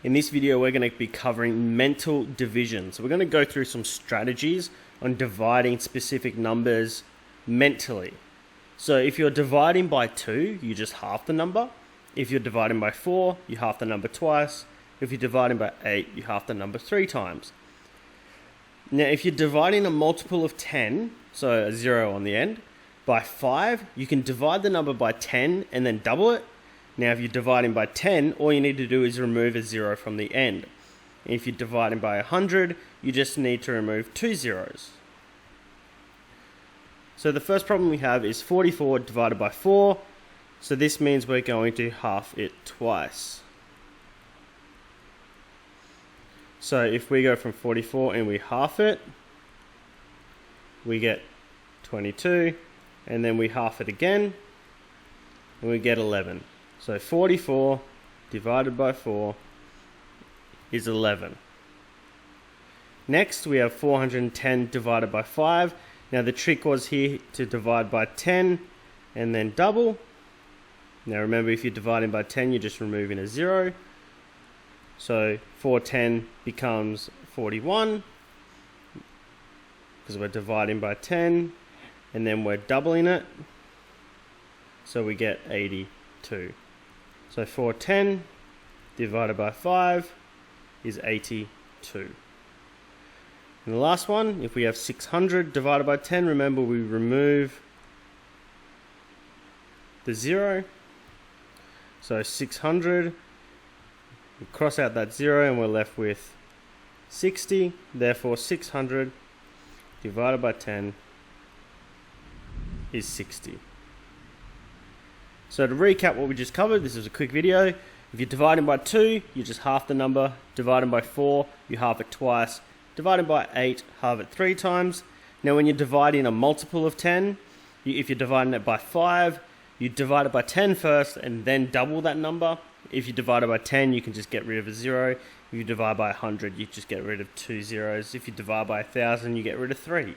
In this video, we're going to be covering mental division. So we're going to go through some strategies on dividing specific numbers mentally. So if you're dividing by 2, you just half the number. If you're dividing by 4, you half the number twice. If you're dividing by 8, you half the number 3 times. Now, if you're dividing a multiple of 10, so a 0 on the end, by 5, you can divide the number by 10 and then double it. Now, if you're dividing by 10, all you need to do is remove a 0 from the end. If you're dividing by 100, you just need to remove 2 zeros. So the first problem we have is 44 divided by 4. So this means we're going to half it twice. So if we go from 44 and we half it, we get 22, and then we half it again, and we get 11. So 44 divided by 4 is 11. Next, we have 410 divided by 5. Now the trick was here to divide by 10 and then double. Now remember, if you're dividing by 10, you're just removing a 0. So 410 becomes 41 because we're dividing by 10 and then we're doubling it. So we get 82. So 410 divided by 5 is 82. And the last one, if we have 600 divided by 10, remember we remove the 0. So 600, we cross out that 0 and we're left with 60. Therefore 600 divided by 10 is 60. So to recap what we just covered, this is a quick video. If you're dividing by 2, you just half the number. Dividing by 4, you half it twice. Dividing by 8, halve it 3 times. Now when you're dividing a multiple of 10, if you're dividing it by 5, you divide it by 10 first and then double that number. If you divide it by 10, you can just get rid of a 0. If you divide by 100, you just get rid of 2 zeros. If you divide by 1,000, you get rid of 3.